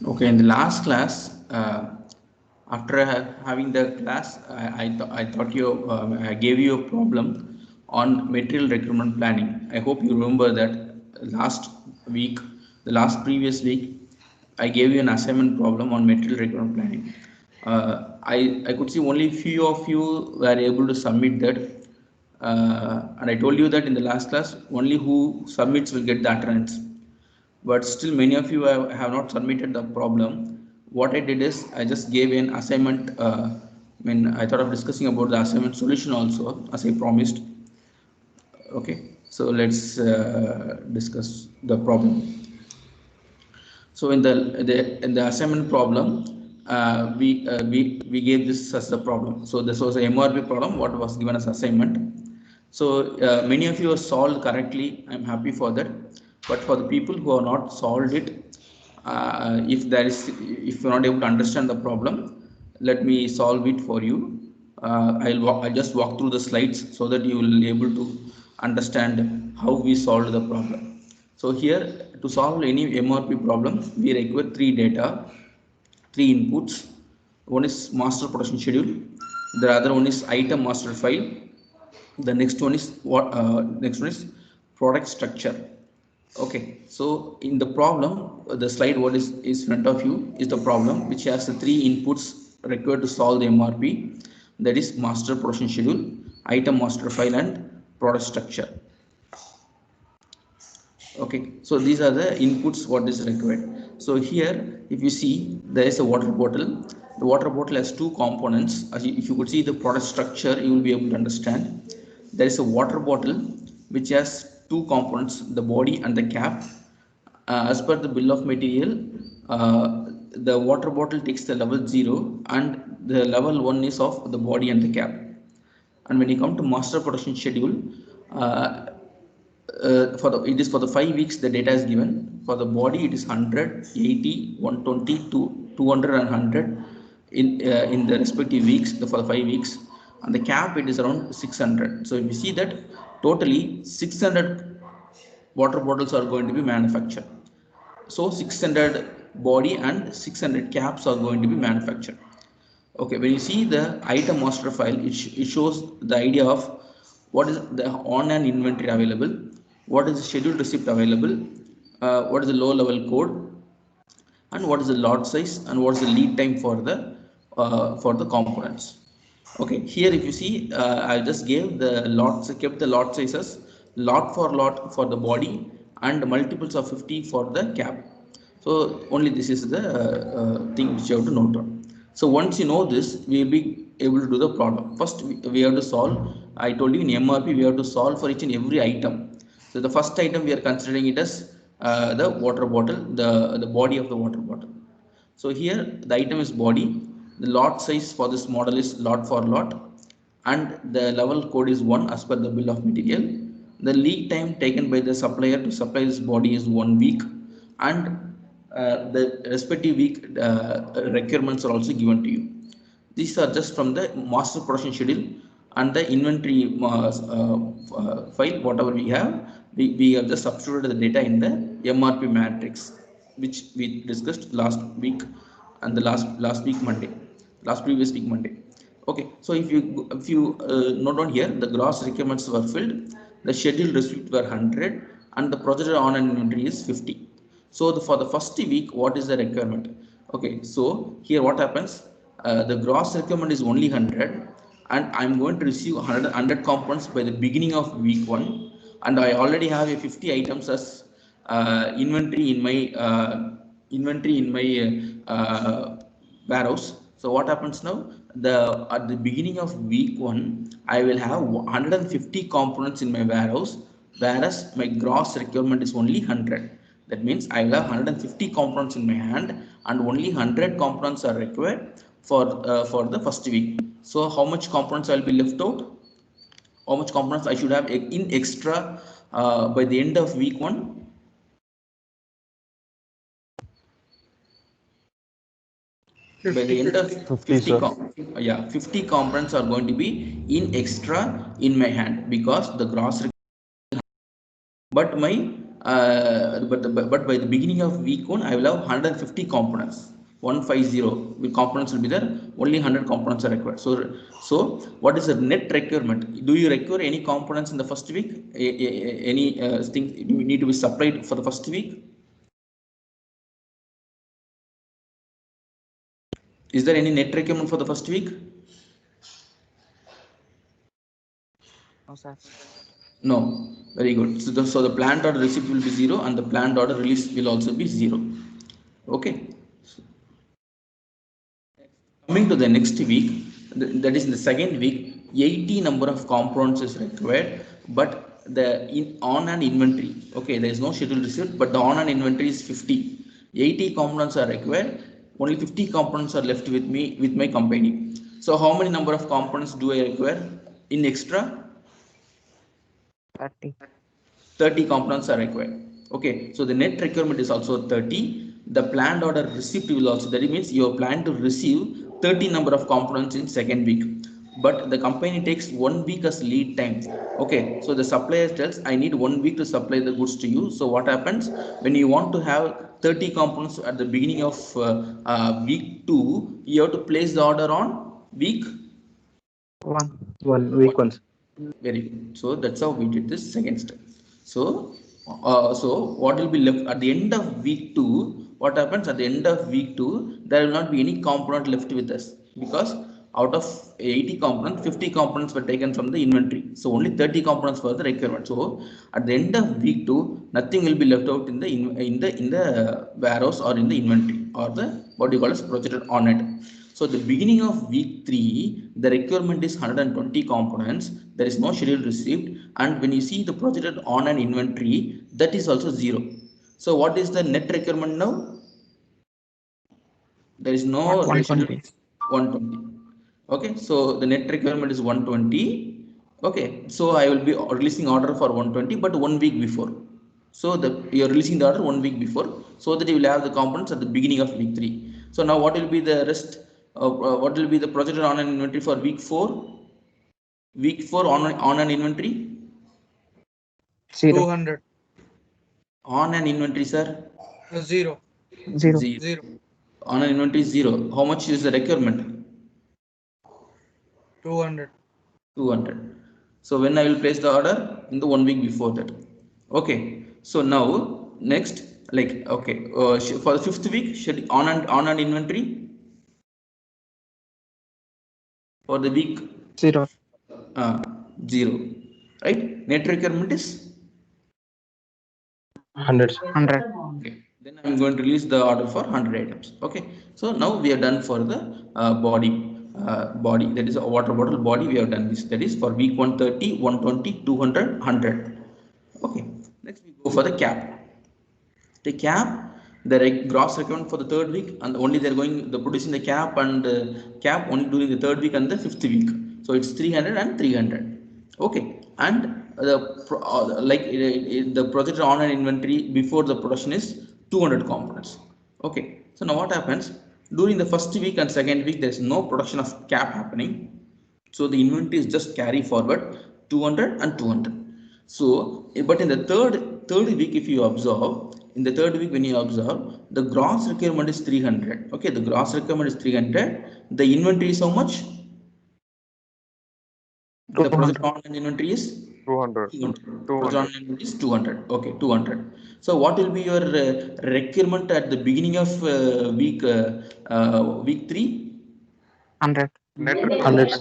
Okay, in the last class, after having the class, I thought I gave you a problem on material requirement planning. I hope you remember that last week, the last previous week, I gave you an assignment problem on material requirement planning. I could see only few of you were able to submit that, and I told you that in the last class, only who submits will get the utterance, but still many of you have not submitted the problem. What I did is I just gave an assignment. I thought of discussing about the assignment solution also, as I promised. Okay, so let's discuss the problem. So in the assignment problem, we gave this as the problem. So this was a MRP problem. What was given as assignment. So many of you have solved correctly. I'm happy for that. But for the people who have not solved it, if you're not able to understand the problem, let me solve it for you. I'll just walk through the slides so that you will be able to understand how we solved the problem. So here, to solve any MRP problem, we require three data, three inputs. One is master production schedule, the other one is item master file, the next one is product structure. Okay, so in the problem, the slide what is front of you is the problem which has the three inputs required to solve the MRP, that is master production schedule, item master file, and product structure. Okay, so these are the inputs what is required. So here if you see, there is a water bottle. The water bottle has two components. If you could see the product structure, you will be able to understand. There is a water bottle which has two components, the body and the cap. As per the bill of material, the water bottle takes the level 0 and the level 1 is of the body and the cap. And when you come to master production schedule, uh, it is for the 5 weeks the data is given. For the body it is 100, 80, 120 to 200 and 100 in the respective weeks, for the 5 weeks. And the cap it is around 600. So if you see that totally 600 water bottles are going to be manufactured. So 600 body and 600 caps are going to be manufactured. Okay, when you see the item master file, it shows the idea of what is the on and inventory available, what is the scheduled receipt available, what is the low level code, and what is the lot size, and what is the lead time for the components. Okay, here if you see, I just gave the lots, kept the lot sizes lot for the body and multiples of 50 for the cap. So only this is the thing which you have to note down. So once you know this, we will be able to do the problem. First we have to solve. I told you in MRP we have to solve for each and every item. So the first item we are considering it as the water bottle, the body of the water bottle. So here the item is body. The lot size for this model is lot for lot, and the level code is 1 as per the bill of material. The lead time taken by the supplier to supply this body is 1 week, and the respective week requirements are also given to you. These are just from the master production schedule and the inventory file, whatever we have. We have just substituted the data in the MRP matrix, which we discussed last week and the last week Monday, last previous week Monday. Okay, so if you note on here, the gross requirements were filled, the scheduled receipt were 100, and the projected on and inventory is 50. So for the first week, what is the requirement? Okay, so here what happens? The gross requirement is only 100, and I'm going to receive 100 components by the beginning of week 1, and I already have a 50 items as inventory in my warehouse. So what happens now? At the beginning of week 1, I will have 150 components in my warehouse, whereas my gross requirement is only 100. That means I will have 150 components in my hand, and only 100 components are required for the first week. So how much components I will be left out? How much components I should have in extra by the end of week 1? By the end of 50, sir. 50 components are going to be in extra in my hand, because the gross, but my but by the beginning of week 1, I will have 150 components. 150 components will be there. Only 100 components are required. So what is the net requirement? Do you require any components in the first week? Any thing need to be supplied for the first week? Is there any net requirement for the first week? No, sir. No. Very good. So the planned order receipt will be 0 and the planned order release will also be 0. Okay. Coming to the next week, that is in the second week, 80 number of components is required, but on an inventory, okay, there is no schedule receipt, but the on an inventory is 50. 80 components are required, only 50 components are left with me, with my company. So how many number of components do I require in extra? 30. 30 components are required. Okay, so the net requirement is also 30. The planned order receipt will also, that means you are planned to receive 30 number of components in second week, but the company takes 1 week as lead time. Okay, so the supplier tells I need 1 week to supply the goods to you. So what happens when you want to have 30 components at the beginning of week 2, you have to place the order on week 1. 1 week once. very good. So that's how we did this second step. So, so what will be left at the end of week 2? What happens at the end of week 2? There will not be any component left with us because out of 80 components, 50 components were taken from the inventory. So only 30 components for the requirement. So at the end of week 2, nothing will be left out in the warehouse or in the inventory or the what you call as projected on it. So the beginning of week 3, the requirement is 120 components. There is no schedule received, and when you see the projected on an inventory, that is also 0. So what is the net requirement now? There is no 120. 120. Okay, so the net requirement is 120. Okay, so I will be releasing order for 120, but 1 week before. So you are releasing the order 1 week before, so that you will have the components at the beginning of week 3. So now what will be the rest? What will be the projected on an inventory for week 4? Week 4 on an inventory? 0. 200. On an inventory, sir? 0. 0. 0. On an inventory is 0. How much is the requirement? 200. 200. So when I will place the order? In the 1 week before that. Okay. So now next, like okay, for the 5th week, should on an inventory for the week 0. 0, right? Net requirement is 100. 100. okay. Then I'm going to release the order for 100 items. Okay. So now we are done for the body. Body, that is a water bottle body, we have done this. That is for week 130, 120, 200, 100. Okay. Next we go for the cap. The cap, the gross requirement for the 3rd week, and only they're going the producing the cap and cap only during the 3rd week and the 5th week. So it's 300 and 300. Okay, and the projected on an inventory before the production is 200 components. Okay, so now what happens during the first week and second week? There is no production of cap happening. So the inventory is just carry forward 200 and 200. So, but in the third week, if you observe, in the 3rd week when you observe, the gross requirement is 300. Okay, the gross requirement is 300. The inventory is how much? The project on inventory is 200. 200. 200. Project on inventory is 200. Okay, 200. So what will be your requirement at the beginning of week 3? 100. Net 100.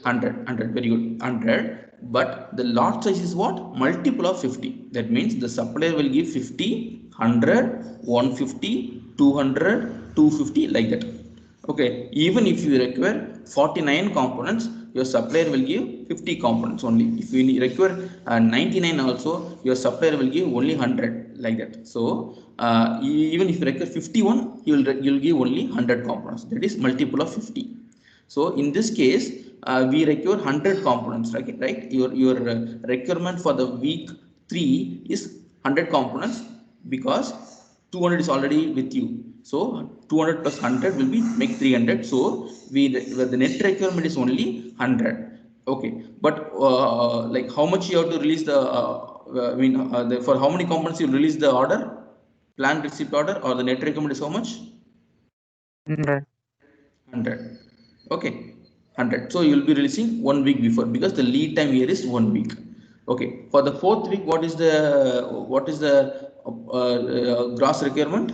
100, very good, 100. But the lot size is what? Multiple of 50. That means the supplier will give 50, 100, 150, 200, 250, like that. Okay, even if you require 49 components, your supplier will give 50 components only. If you require 99 also, your supplier will give only 100, like that. So even if you require 51, you'll give only 100 components. That is multiple of 50. So in this case, we require 100 components, right? Your requirement for the week 3 is 100 components because 200 is already with you. So 200 plus 100 will be make 300. So the net requirement is only 100. Okay, but like how much you have to release the for how many components you release the order, planned receipt order, or the net requirement is how much? 100. 100. Okay, 100. So you will be releasing 1 week before, because the lead time here is 1 week. Okay, for the 4th week, what is the gross requirement?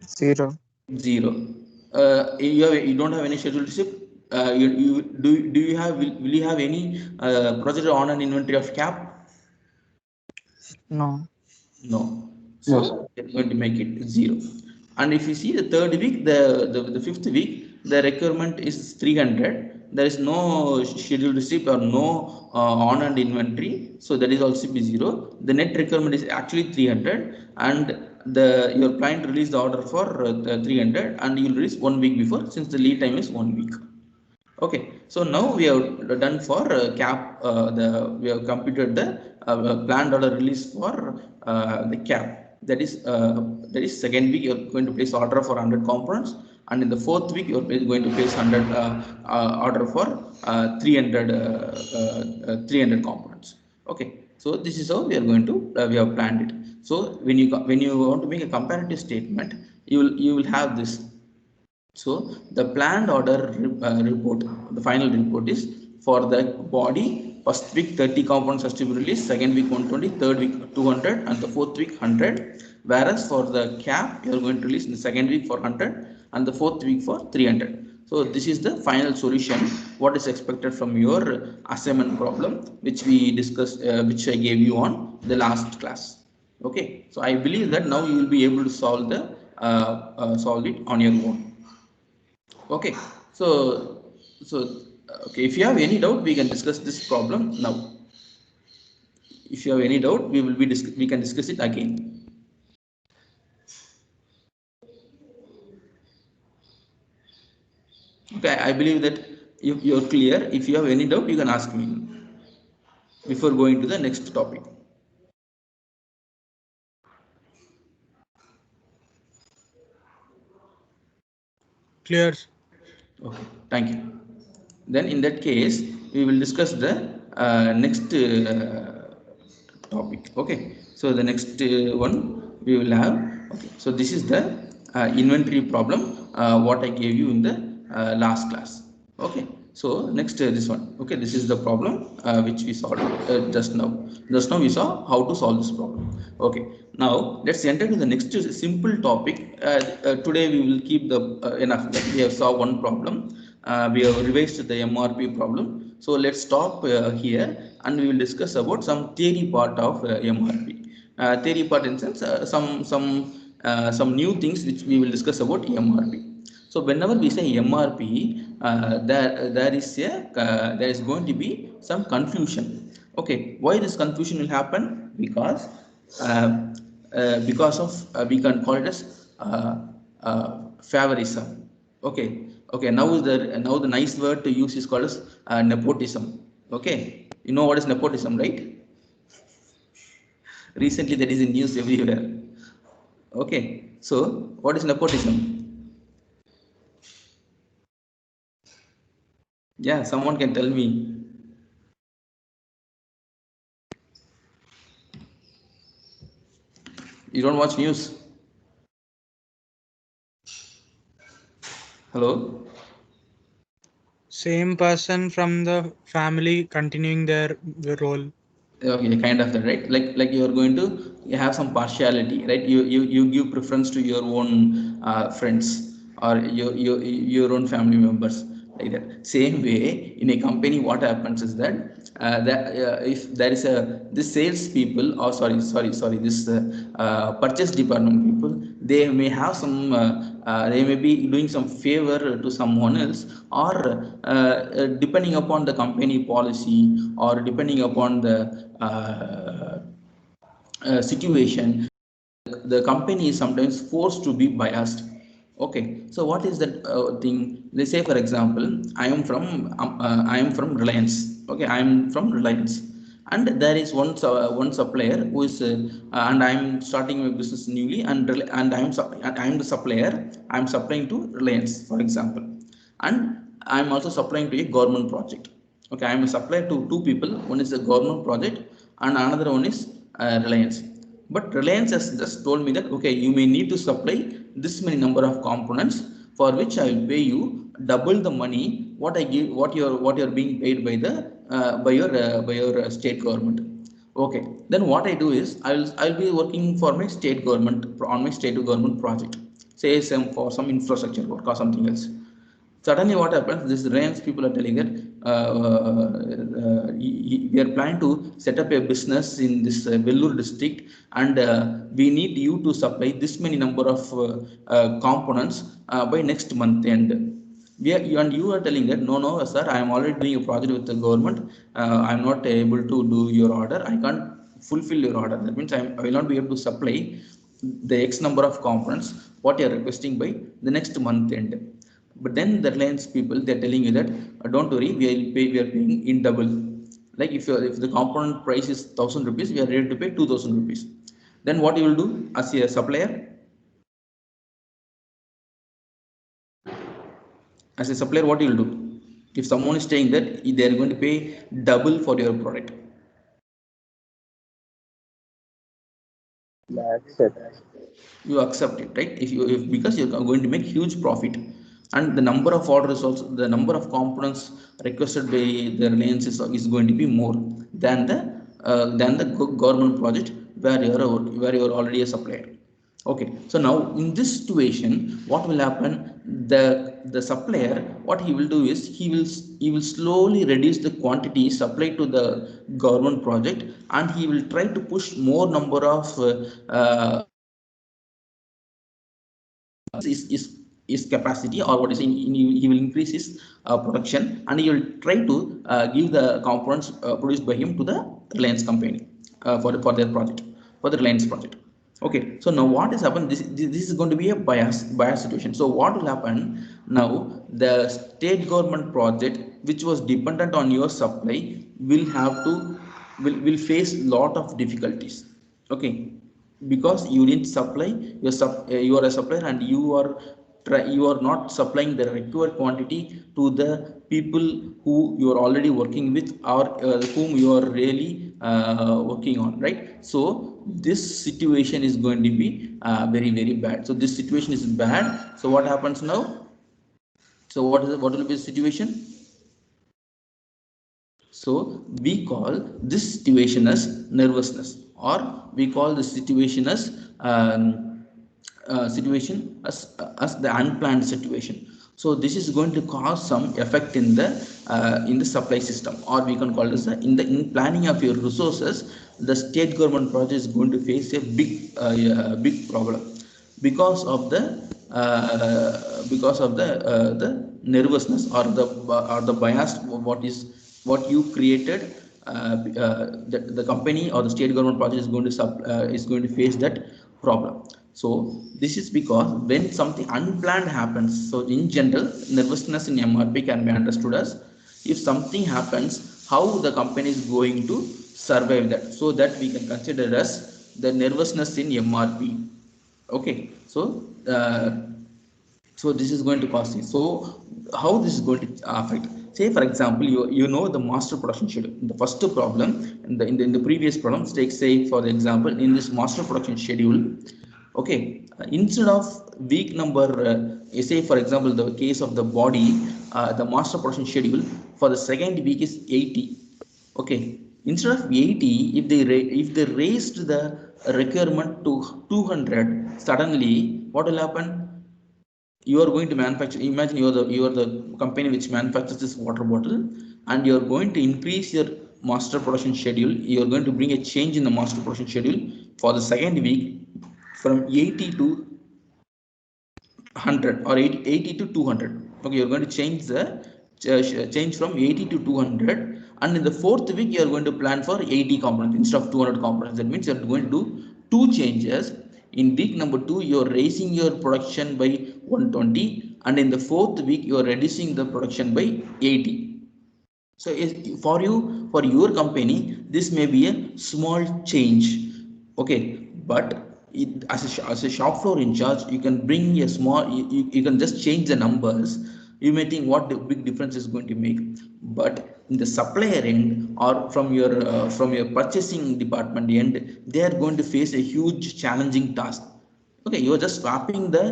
0. 0. You don't have any scheduled receipt. Do you have, will you have any project on an inventory of cap? No. No. So it's going to make it 0. And if you see the 3rd week, the 5th week, the requirement is 300. There is no scheduled receipt or no on hand inventory, so that is also be 0. The net requirement is actually 300, and your client released the order for 300, and you will release 1 week before, since the lead time is 1 week. Okay, so now we have done for cap. We have computed the planned order release for the cap. That is 2nd week. You are going to place order for 100 components, and in the 4th week you are going to place 100 order for 300 components. Okay, so this is how we are going to we have planned it. So when you want to make a comparative statement, you will have this. So the planned order report, the final report is for the body, 1st week 30 components has to be released, 2nd week 120, 3rd week 200, and the 4th week 100. Whereas for the cap, you are going to release in the 2nd week for 100 and the 4th week for 300. So this is the final solution, what is expected from your assignment problem, which we discussed, which I gave you on the last class. Okay, so I believe that now you will be able to solve it on your own. Okay, so okay, if you have any doubt, we can discuss this problem now. If you have any doubt, we can discuss it again. Okay, I believe that if you're clear, if you have any doubt, you can ask me before going to the next topic. Clear. Okay, thank you. Then in that case, we will discuss the next topic. Okay, so the next one we will have. Okay, so this is the inventory problem, what I gave you in the last class. Okay, so next this one. Okay, this is the problem which we solved just now. Just now we saw how to solve this problem. Okay, now let's enter to the next simple topic. Today we will keep the enough. We have solved one problem. We have revised the MRP problem. So let's stop here, and we will discuss about some theory part of MRP. Theory part in sense some new things which we will discuss about MRP. So whenever we say MRP, there is going to be some confusion. Okay, why this confusion will happen? Because of we can call it as favorism. Okay, now the nice word to use is called as nepotism. Okay, you know what is nepotism, right? Recently that is in news everywhere. Okay, so what is nepotism? Yeah, someone can tell me. You don't watch news? Hello? Same person from the family continuing their role. Okay, kind of that, right? Like you are going to have some partiality, right? You give preference to your own friends or your own family members, like that. Same way in a company, what happens is that if there is this sales people, or sorry this purchase department people, they may have some they may be doing some favor to someone else, or depending upon the company policy, or depending upon the situation, the company is sometimes forced to be biased. Okay, so what is that thing? They say, for example, I am from Reliance. Okay, I am from Reliance, and there is one supplier who is and I am starting my business newly, and I am the supplier. I am supplying to Reliance, for example, and I am also supplying to a government project. Okay, I am a supplier to two people. One is a government project, and another one is Reliance. But Reliance has just told me that okay, you may need to supply this many number of components, for which I will pay you double the money what I give, what you're being paid by the by your state government. Okay, then what I do is I'll be working for my state government on my state government project, say some for some infrastructure work or something else. Suddenly what happens, this Reliance people are telling that we are planning to set up a business in this Vellore district, and we need you to supply this many number of components by next month end. And you are telling that no sir, I am already doing a project with the government, I am not able to do your order, I can't fulfill your order. That means I will not be able to supply the X number of components what you are requesting by the next month end. But then the Reliance people, they're telling you that don't worry, we are paying in double. Like if the component price is 1,000 rupees, we are ready to pay 2,000 rupees. Then what you will do as a supplier? As a supplier, what you will do if someone is saying that they are going to pay double for your product? You accept it, right? If because you're going to make huge profit, and the number of orders also, the number of components requested by the Reliance is going to be more than the government project where you are already a supplier. Okay, so now in this situation, what will happen? The supplier, what he will do is he will slowly reduce the quantity supplied to the government project, and he will try to push more number of his capacity, or what is he will increase his production, and he will try to give the components produced by him to the Reliance company for their project, for the Reliance project. Okay, so now what is happened, this is going to be a bias situation. So what will happen now? The state government project which was dependent on your supply will have to will face lot of difficulties. Okay, because you didn't supply, you are a supplier, and you are not supplying the required quantity to the people who you are already working with, or whom you are really working on, right? So this situation is going to be very bad. So this situation is bad. So what happens now? So what will be the situation? So we call this situation as nervousness, or we call this situation as the unplanned situation. So this is going to cause some effect in the supply system, or we can call this in planning of your resources. The state government project is going to face a big problem because of the nervousness, or the bias what you created. The company or the state government project is going to face that problem. So this is because when something unplanned happens, so in general, nervousness in MRP can be understood as if something happens, how the company is going to survive that. So that we can consider as the nervousness in MRP. Okay, so this is going to cause it. So how this is going to affect? Say for example, you know the master production schedule. The first problem in the previous problem, say for example, in this master production schedule, okay, instead of week number, say for example, the case of the body, the master production schedule for the second week is 80. Okay, instead of 80, if they raised the requirement to 200, suddenly what will happen? You are going to manufacture, imagine you are the company which manufactures this water bottle, and you are going to increase your master production schedule. You are going to bring a change in the master production schedule for the second week from 80 to 100, or 80 to 200. Okay, you're going to change from 80 to 200, and in the fourth week you are going to plan for 80 components instead of 200 components. That means you're going to do two changes. In week number 2, you're raising your production by 120, and in the fourth week you are reducing the production by 80. So for your company, this may be a small change. Okay, but as a shop floor in charge, you can bring a small, you can just change the numbers. You may think what the big difference is going to make, but in the supplier end or from your purchasing department end, they are going to face a huge challenging task. Okay, you are just swapping the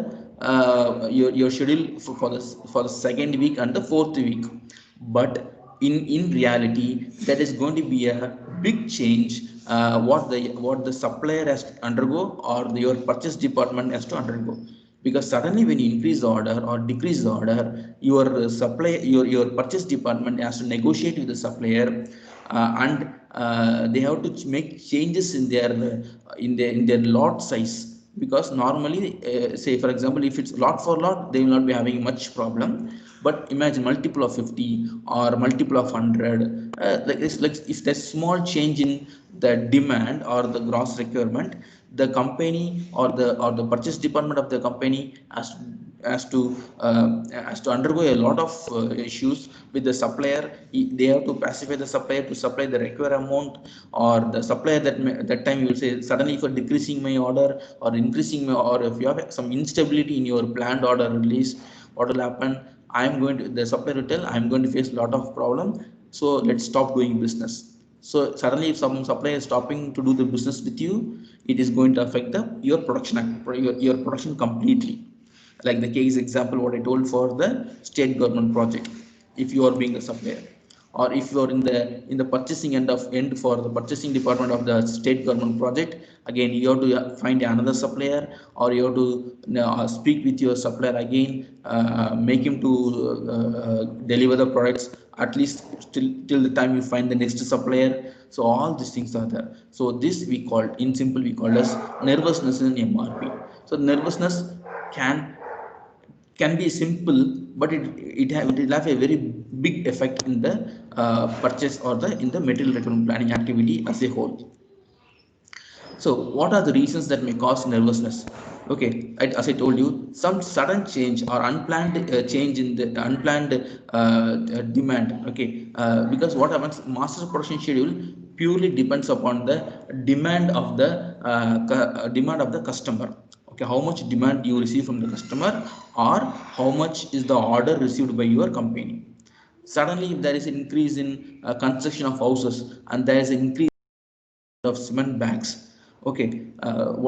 your schedule for the second week and the fourth week, but in reality that is going to be a big change, what the supplier has to undergo or your purchase department has to undergo, because suddenly when you increase the order or decrease the order, your purchase department has to negotiate with the supplier, and they have to make changes in their lot size, because normally say for example if it's lot for lot they will not be having much problem, but imagine multiple of 50 or multiple of 100, like if there's small change in the demand or the gross requirement, the company or the purchase department of the company has to undergo a lot of issues with the supplier. They have to pacify the supplier to supply the required amount, or the supplier that time you will say suddenly for decreasing my order or increasing my, or if you have some instability in your planned order release, what will happen? The supplier will tell I'm going to face a lot of problem, so let's stop doing business. So suddenly if some supplier is stopping to do the business with you, it is going to affect your production completely. Like the case example what I told for the state government project, if you are being a supplier, or if you are in the purchasing end for the purchasing department of the state government project, again you have to find another supplier, or you have to speak with your supplier again, make him to deliver the products at least till the time you find the next supplier. So all these things are there. So this we call, in simple we call as nervousness in MRP. So nervousness can can be simple, but it will have a very big effect in the purchase or the in the material requirement planning activity as a whole. So what are the reasons that may cause nervousness? Okay, as I told you, some sudden change or unplanned change in the unplanned demand. Okay, because what happens, master production schedule purely depends upon the demand of the demand of the customer. Okay, how much demand you receive from the customer, or how much is the order received by your company. Suddenly, if there is an increase in construction of houses and there is an increase of cement bags, okay,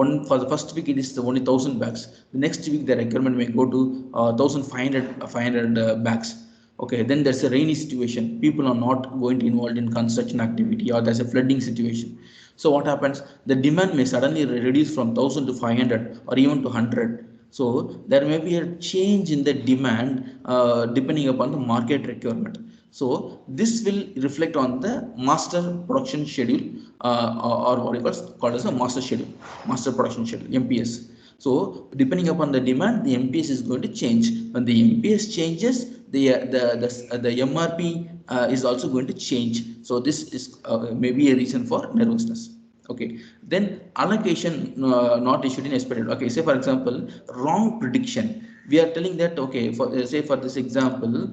one for the first week it is only 1,000 bags, the next week the requirement may go to 1,500 bags. Okay, then there's a rainy situation, people are not going to involved in construction activity, or there's a flooding situation. So what happens, the demand may suddenly reduce from 1,000 to 500 or even to 100. So there may be a change in the demand depending upon the market requirement. So this will reflect on the master production schedule, or what you called as a master schedule, master production schedule, MPS. So depending upon the demand, the MPS is going to change. When the MPS changes, the MRP is also going to change. So this is maybe a reason for nervousness. Okay, then allocation not issued in expected. Okay, say for example wrong prediction, we are telling that, okay, for say for this example,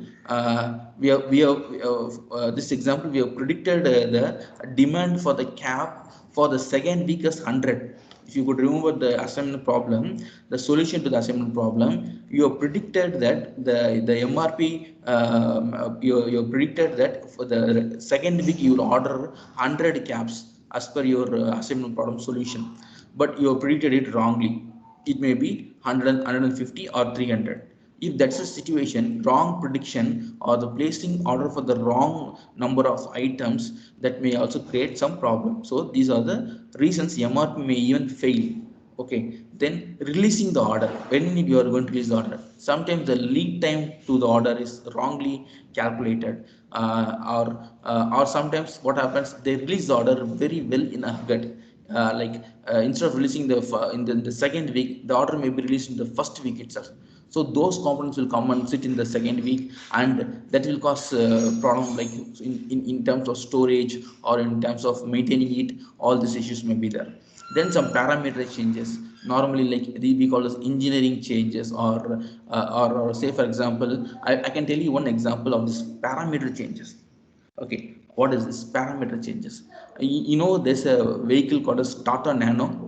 this example we have predicted the demand for the cap for the second week as 100. If you could remember the assignment problem, the solution to the assignment problem, you have predicted that the MRP, you have predicted that for the second week you will order 100 caps as per your assignment problem solution, but you have predicted it wrongly. It may be 100, 150 or 300. If that's a situation, wrong prediction or the placing order for the wrong number of items, that may also create some problem. So these are the reasons MRP may even fail. Okay, then releasing the order, when you are going to release the order, sometimes the lead time to the order is wrongly calculated, or sometimes what happens, they release the order very well in a gut, instead of releasing in the second week, the order may be released in the first week itself. So those components will come and sit in the second week, and that will cause problem, like in terms of storage or in terms of maintaining it. All these issues may be there. Then some parameter changes, normally like we call as engineering changes, or say for example, I can tell you one example of this parameter changes. Okay, what is this parameter changes? There's a vehicle called as Tata Nano.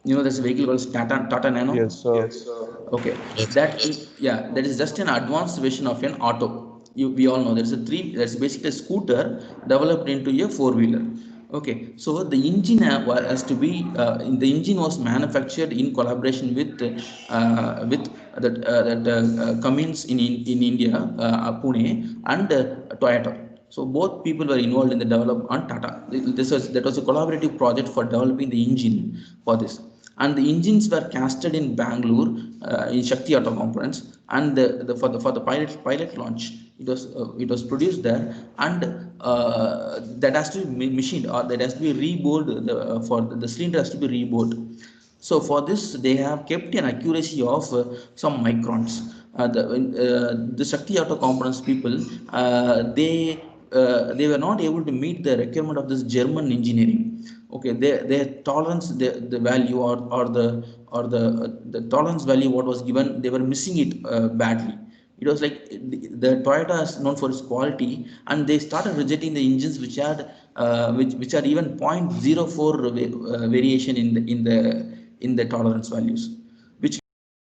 There's a vehicle called Tata Nano. Yes, sir. Okay, that is just an advanced version of an auto. We all know there's basically a scooter developed into a four-wheeler. Okay, so the engine has to be the engine was manufactured in collaboration with that Cummins in India, Pune, and Toyota. So both people were involved in the development on Tata. That was a collaborative project for developing the engine for this, and the engines were casted in Bangalore in Shakti Auto Components, and for the pilot launch it was produced there, and that has to be machined, or that has to be rebored. For the cylinder has to be rebored. So for this, they have kept an accuracy of some microns. The Shakti Auto Components people, they were not able to meet the requirement of this German engineering. Okay, their tolerance, the value, or the tolerance value what was given, they were missing it badly. It was like the Toyota is known for its quality, and they started rejecting the engines which are even 0.04 variation in the tolerance values, which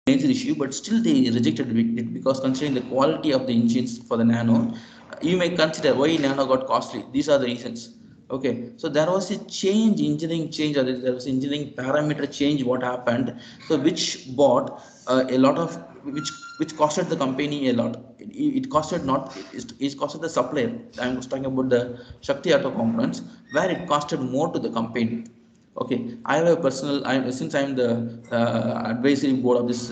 major issue. But still they rejected it because considering the quality of the engines for the Nano, you may consider why Nano got costly. These are the reasons. Okay, so there was a engineering change, or there was engineering parameter change. What happened? So which bought a lot of which costed the company a lot. It costed not it costed the supplier. I was talking about the Shakti Auto Components, where it costed more to the company. Okay, I have a personal. Since I'm the advisory board of this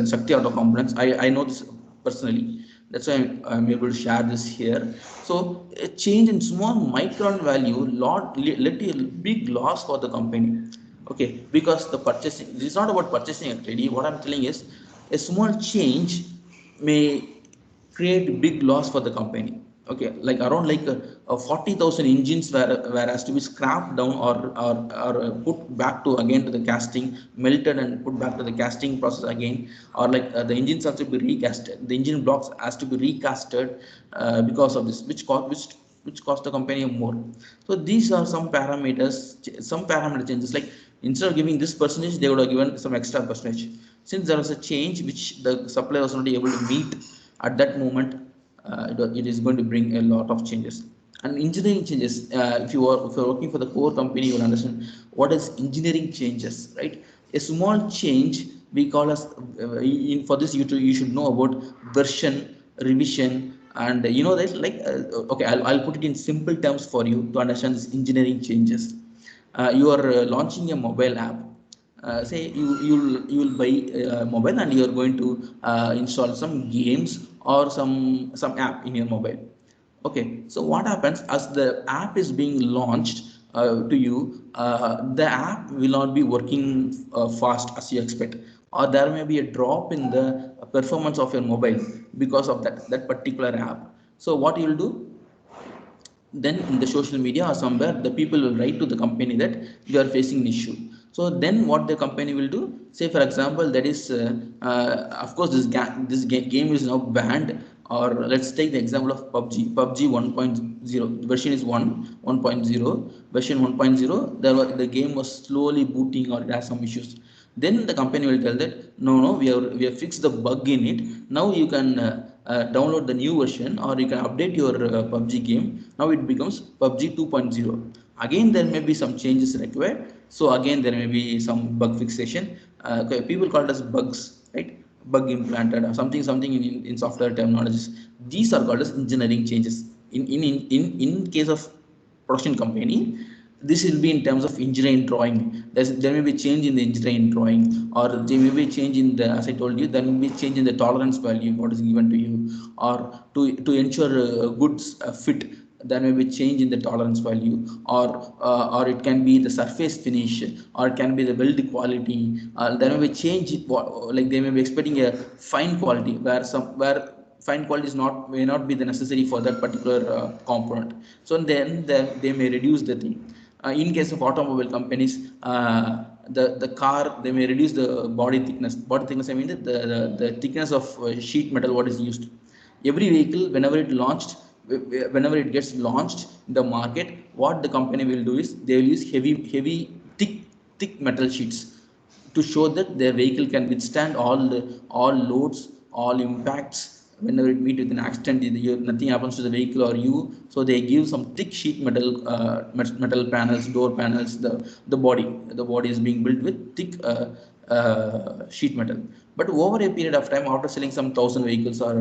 Shakti Auto Components. I know this personally. That's why I'm able to share this here. So a change in small micron value led to a big loss for the company. Okay, because the purchasing. This is not about purchasing actually. What I'm telling is a small change may create big loss for the company. Okay, like around like 40,000 engines were has to be scrapped down, or put back to again to the casting, melted and put back to the casting process again, or like the engines have to be recasted. The engine blocks has to be recasted because of this, which cost the company more. So these are some parameters, some parameter changes. Like instead of giving this percentage, they would have given some extra percentage. Since there was a change which the supplier was not able to meet at that moment, it is going to bring a lot of changes. And engineering changes, if you're working for the core company, you will understand what is engineering changes, right? A small change we call as for this you should know about version revision, and you know that like okay, I'll put it in simple terms for you to understand this engineering changes. You are launching a mobile app. Say you'll buy a mobile, and you are going to install some games or some app in your mobile. Okay, so what happens as the app is being launched to you, the app will not be working fast as you expect, or there may be a drop in the performance of your mobile because of that particular app. So what you will do, then in the social media or somewhere, the people will write to the company that you are facing an issue. So then what the company will do, say for example, that is of course game is now banned. Or let's take the example of PUBG 1.0 version is 1.0, version 1.0, the game was slowly booting or it has some issues. Then the company will tell that no, we have fixed the bug in it. Now you can download the new version, or you can update your PUBG game. Now it becomes PUBG 2.0. Again there may be some changes required, so again there may be some bug fixation. Okay, people call it as bugs, right? Bug implanted or something in software terminologies. These are called as engineering changes. In case of production company, this will be in terms of engineering drawing. There may be change in the engineering drawing, or there may be change in the, as I told you, there may be change in the tolerance value what is given to you, or to ensure a good fit, there may be change in the tolerance value, or it can be the surface finish, or it can be the build quality. There may be change, like they may be expecting a fine quality, where fine quality is not may not be the necessary for that particular component. So then they may reduce the thing. In case of automobile companies, the car, they may reduce the body thickness, I mean the thickness of sheet metal what is used. Every vehicle, whenever it gets launched in the market, what the company will do is they will use heavy thick metal sheets to show that their vehicle can withstand all loads, all impacts. Whenever it meet with an accident, nothing happens to the vehicle or you. So they give some thick sheet metal, metal panels, door panels. The body is being built with thick sheet metal. But over a period of time, after selling some thousand vehicles or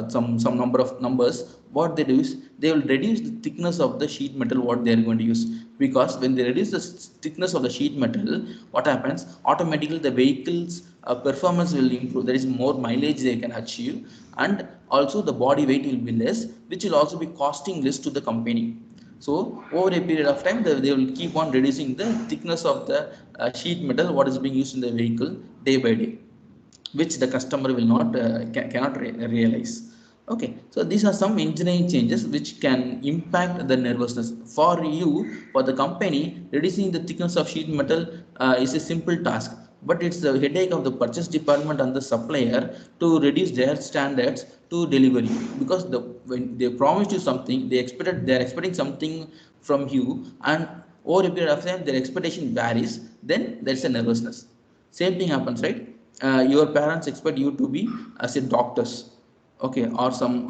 some number of numbers, what they do is they will reduce the thickness of the sheet metal what they are going to use, because when they reduce the thickness of the sheet metal, what happens automatically the vehicle's performance will improve. There is more mileage they can achieve, and also the body weight will be less, which will also be costing less to the company. So over a period of time, they will keep on reducing the thickness of the sheet metal what is being used in the vehicle day by day, which the customer will not cannot realize. Okay, so these are some engineering changes which can impact the nervousness for you. For the company, reducing the thickness of sheet metal is a simple task, but it's the headache of the purchase department and the supplier to reduce their standards to deliver you, because when they promised you something, they're expecting something from you, and over a period of time their expectation varies, then there's a nervousness. Same thing happens, right? Your parents expect you to be as a doctors, okay, or some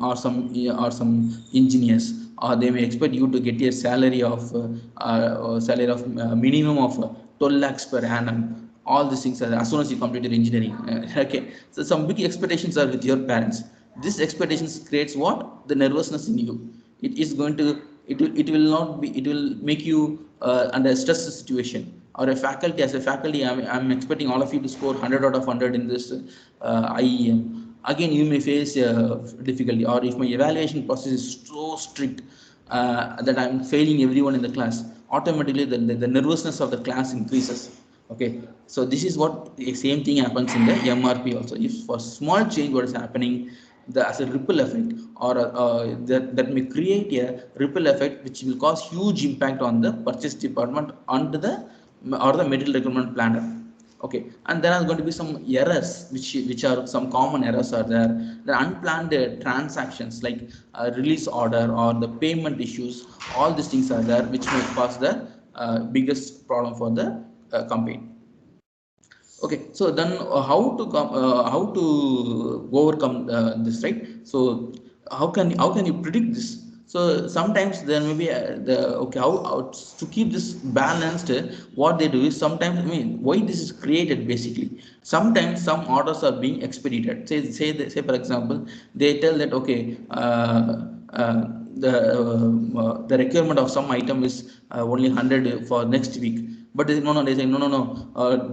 engineers, or they may expect you to get a salary of minimum of 12 lakhs per annum. All these things are as soon as you complete your engineering. Okay, so some big expectations are with your parents. This expectations creates what? The nervousness in you. It is going to, it will not be, it will make you under a stress situation. Or a faculty, as a faculty, I'm expecting all of you to score 100 out of 100 in this IEM. Again, you may face difficulty, or if my evaluation process is so strict that I'm failing everyone in the class, automatically the nervousness of the class increases. Okay, so this is what the same thing happens in the MRP also. If for small change what is happening, as a ripple effect, or that may create a ripple effect which will cause huge impact on the purchase department under the or the material requirement planner. Okay, and there are going to be some errors which are some common errors are there. The unplanned transactions like release order or the payment issues, all these things are there which may cause the biggest problem for the company. Okay, so then how to overcome this, right? So how can you predict this? So sometimes there may be the okay, how to keep this balanced. What they do is sometimes, I mean, why this is created basically. Sometimes some orders are being expedited. Say for example, they tell that okay, uh, the requirement of some item is only 100 for next week, but they say no.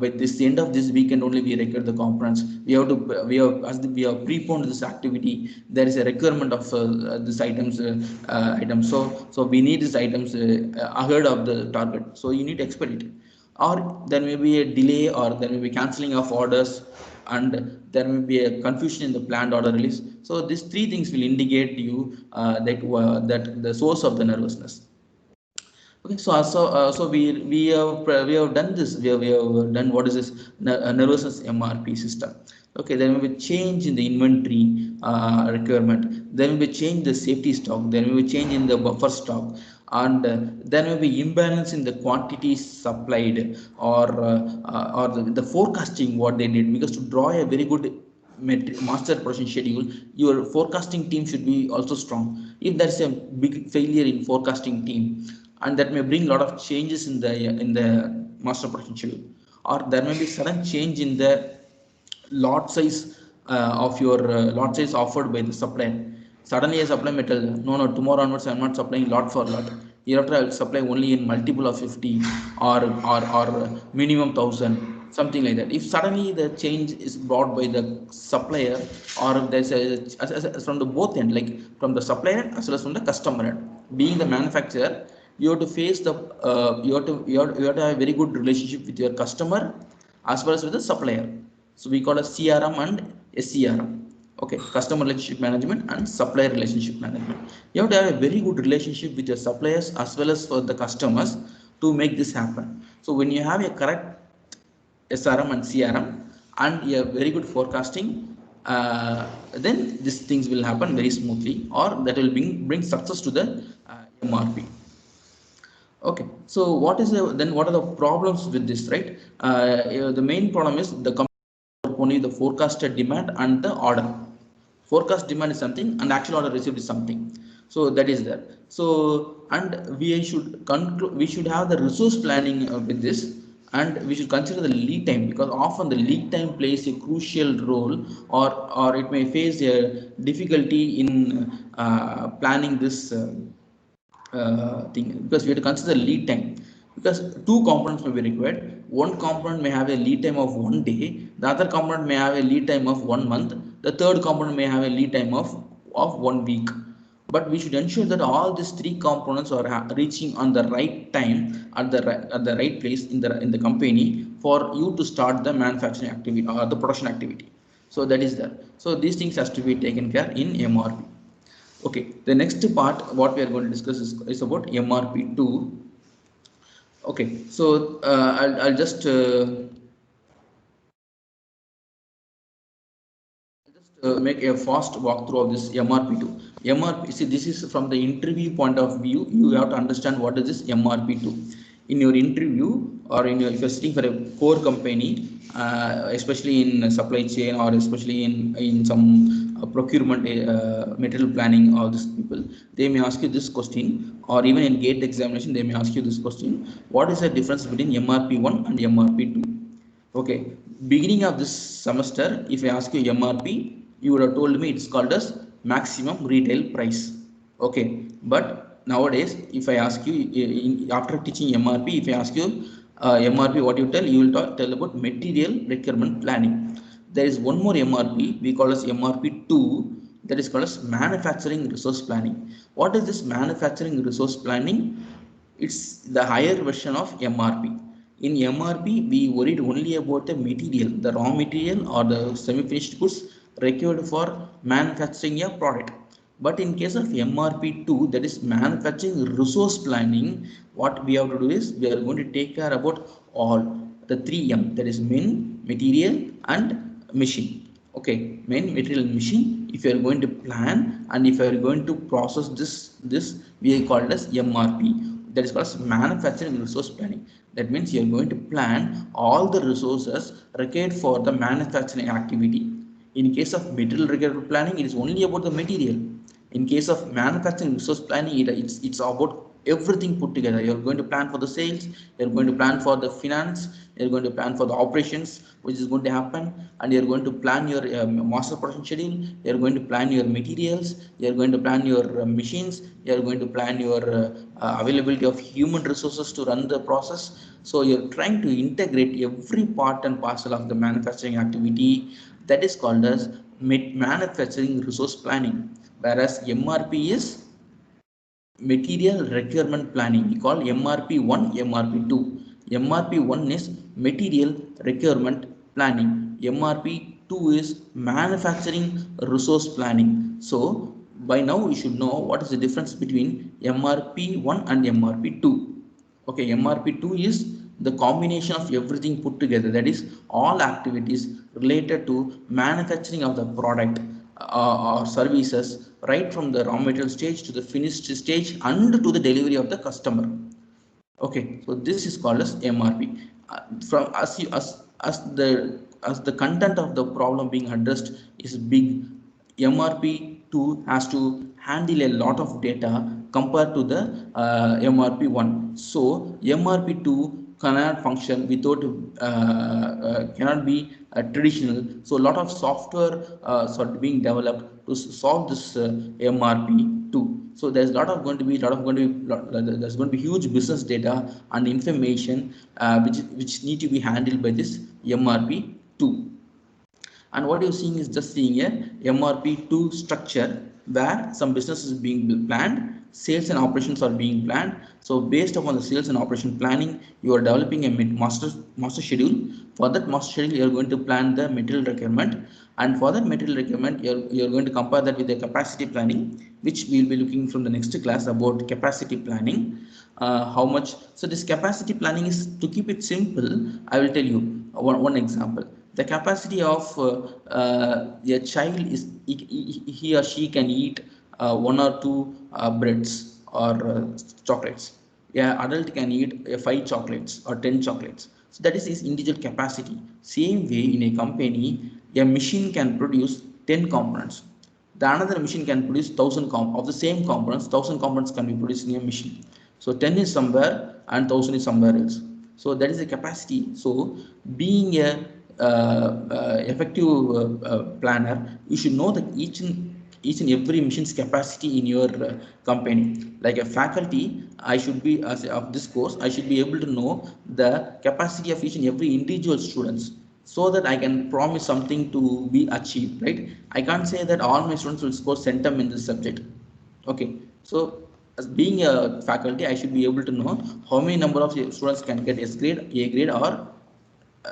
By this the end of this weekend only we require the components. We have preponed this activity. There is a requirement of this items. So we need these items ahead of the target. So you need to expedite it. Or there may be a delay, or there may be cancelling of orders, and there may be a confusion in the planned order release. So these three things will indicate to you that the source of the nervousness. Okay, so we have done this. We have done what is this nervousness MRP system. Okay, there may be change in the inventory requirement. There may be change in the safety stock. There may be change in the buffer stock, and there may be imbalance in the quantities supplied, or the forecasting what they did. Because to draw a very good master production schedule, your forecasting team should be also strong. If there is a big failure in forecasting team, and that may bring a lot of changes in the master production schedule, or there may be sudden change in the lot size of your lot size offered by the supplier. Suddenly a supplier may tell, no, tomorrow onwards I'm not supplying lot for lot. Hereafter I will supply only in multiple of 50, or minimum 1000, something like that. If suddenly the change is brought by the supplier, or if there's from the both end, like from the supplier as well as from the customer end. Being the manufacturer, you have to face the you have to have a very good relationship with your customer as well as with the supplier. So we call a CRM and SCRM. Okay, customer relationship management and supplier relationship management. You have to have a very good relationship with your suppliers as well as for the customers to make this happen. So when you have a correct SRM and CRM and you have very good forecasting, then these things will happen very smoothly, or that will bring success to the MRP. Okay, so what is then what are the problems with this, right? The main problem is the only the forecasted demand and the order. Forecast demand is something and actual order received is something. So that is there. So and we should conclude, we should have the resource planning with this, and we should consider the lead time, because often the lead time plays a crucial role, or it may face a difficulty in planning this. Thing, because we have to consider lead time, because two components may be required. One component may have a lead time of 1 day, the other component may have a lead time of 1 month, the third component may have a lead time of 1 week. But we should ensure that all these three components are reaching on the right time at the right place in the company for you to start the manufacturing activity or the production activity. So that is there. So these things has to be taken care in MRP. Okay, the next part what we are going to discuss is about MRP2. Okay, so I'll just make a fast walkthrough of this MRP2. MRP, see, this is from the interview point of view. You have to understand what is this MRP2. In your interview, or in your, if you're sitting for a core company, especially in supply chain, or especially in some procurement, material planning, all these people, they may ask you this question, or even in gate examination, they may ask you this question: what is the difference between MRP1 and MRP2? Okay, beginning of this semester, if I ask you MRP, you would have told me it's called as maximum retail price. Okay, but nowadays, if I ask you after teaching MRP, if I ask you MRP, what you tell? You will tell about material requirement planning. There is one more MRP we call as MRP2, that is called as manufacturing resource planning. What is this manufacturing resource planning? It's the higher version of MRP. In MRP, we worried only about the material, the raw material or the semi-finished goods required for manufacturing a product. But in case of MRP2, that is manufacturing resource planning, what we have to do is we are going to take care about all the 3M, that is men, material, and machine. Okay, main material machine. If you are going to plan and if you are going to process this we call it as MRP, that is called as manufacturing resource planning. That means you are going to plan all the resources required for the manufacturing activity. In case of material requirement planning, it is only about the material. In case of manufacturing resource planning, it's about everything put together. You're going to plan for the sales, you're going to plan for the finance, you're going to plan for the operations which is going to happen, and you're going to plan your master production schedule, you're going to plan your materials, you're going to plan your machines, you're going to plan your availability of human resources to run the process. So you're trying to integrate every part and parcel of the manufacturing activity. That is called as manufacturing resource planning, whereas MRP is material requirement planning. We call MRP1, MRP2. MRP1 is material requirement planning. MRP2 is manufacturing resource planning. So by now you should know what is the difference between MRP1 and MRP2. Okay, MRP2 is the combination of everything put together, that is all activities related to manufacturing of the product or services, right from the raw material stage to the finished stage and to the delivery of the customer. Okay, so this is called as MRP. From as the content of the problem being addressed is big, MRP2 has to handle a lot of data compared to the MRP1. So MRP2 cannot function without cannot be traditional. So a lot of software sort of being developed to solve this MRP2. So there's a lot of going to be there's going to be huge business data and information which need to be handled by this MRP2. And what you're seeing is just seeing a MRP2 structure where some business is being planned, sales and operations are being planned. So based upon the sales and operation planning, you are developing a master schedule. For that master schedule, you are going to plan the material requirement, and for that material requirement, you're going to compare that with the capacity planning, which we'll be looking from the next class about capacity planning. How much? So this capacity planning is, to keep it simple, I will tell you one example. The capacity of a child is he or she can eat one or two breads or chocolates. Yeah, adult can eat 5 chocolates or 10 chocolates. So that is his individual capacity. Same way in a company, a machine can produce 10 components. The another machine can produce 1000 of the same components. 1000 components can be produced in a machine. So 10 is somewhere and 1000 is somewhere else. So that is the capacity. So being a effective planner, you should know that each and every machine's capacity in your company. Like a faculty, I should be of this course, I should be able to know the capacity of each and every individual students, so that I can promise something to be achieved, right? I can't say that all my students will score centum in this subject. Okay, so as being a faculty, I should be able to know how many number of students can get S grade, A grade, or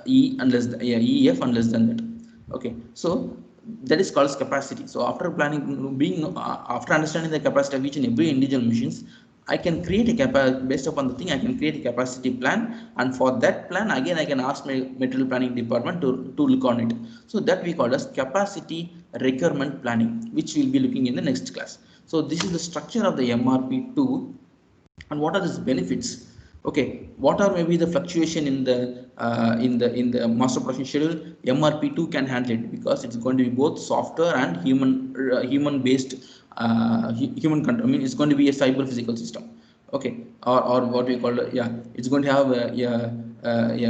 EF and less than that. Okay, so that is called capacity. So after planning, after understanding the capacity of each and every individual machines, I can create a based upon the thing, I can create a capacity plan, and for that plan again I can ask my material planning department to look on it. So that we call as capacity requirement planning, which we'll be looking in the next class. So this is the structure of the MRP2. And what are its benefits? Okay, what are maybe the fluctuation in the master production schedule? MRP2 can handle it, because it's going to be both software and human based, human control. I mean, it's going to be a cyber physical system. Okay, or what we call, yeah, it's going to have yeah,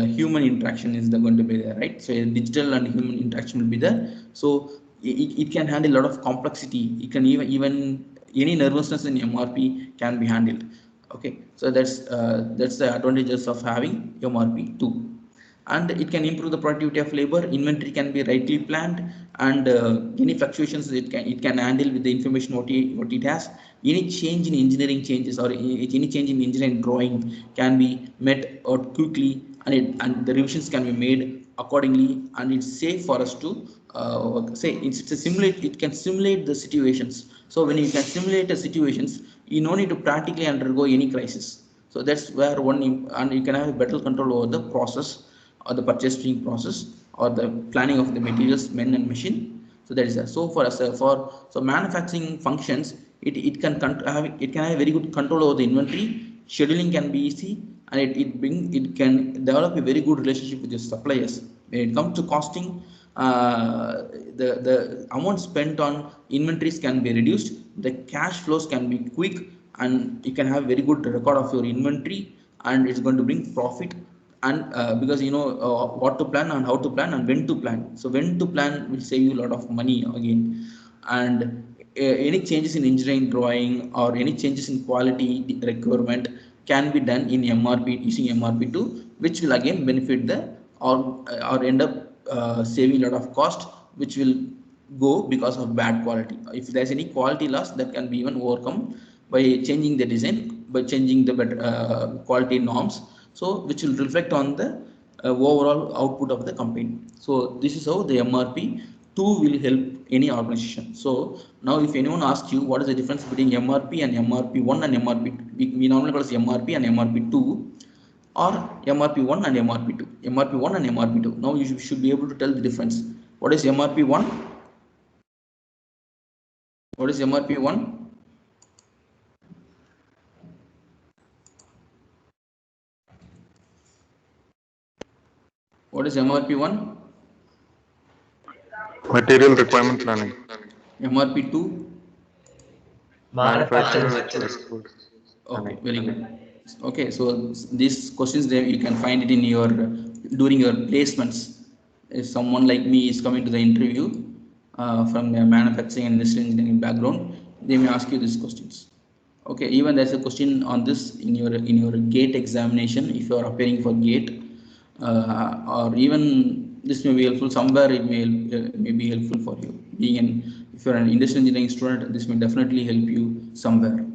human interaction is going to be there, right? So digital and human interaction will be there. So it can handle a lot of complexity. It can even any nervousness in MRP can be handled. Okay, so that's the advantages of having MRP2. And it can improve the productivity of labor. Inventory can be rightly planned, and any fluctuations it can handle with the information what it has. Any change in engineering changes, or any change in engineering drawing can be met out quickly, and the revisions can be made accordingly, and it's safe for us to say it's a simulate. It can simulate the situations. So when you can simulate the situations, you no need to practically undergo any crisis. So that's where and you can have a better control over the process, or the purchasing process, or the planning of the materials, men and machine. So that is that. So for us, so manufacturing functions, it can have very good control over the inventory. Scheduling can be easy, and it can develop a very good relationship with your suppliers. When it comes to costing, the amount spent on inventories can be reduced. The cash flows can be quick, and you can have very good record of your inventory, and it's going to bring profit. And because you know what to plan and how to plan and when to plan. So when to plan will save you a lot of money again. And any changes in engineering drawing, or any changes in quality requirement, can be done in MRP, using MRP2, which will again benefit the, or end up saving a lot of cost, which will go because of bad quality. If there's any quality loss, that can be even overcome by changing the design, by changing the better quality norms. So which will reflect on the overall output of the company. So this is how the MRP2 will help any organization. So now if anyone asks you what is the difference between MRP and MRP1 and MRP2, we normally call it MRP and MRP2, or MRP1 and MRP2. MRP1 and MRP2. Now you should be able to tell the difference. What is MRP1? What is MRP1? What is MRP1? Material requirement planning. MRP2? Manufacturing requirement Okay, planning. very good. Okay, so these questions there you can find it in your during your placements. If someone like me is coming to the interview from a manufacturing and industrial engineering background, they may ask you these questions. Okay, even there's a question on this in your GATE examination if you are appearing for GATE, or even this may be helpful somewhere. It may be helpful for you. Being an, if you're an industrial engineering student, this may definitely help you somewhere.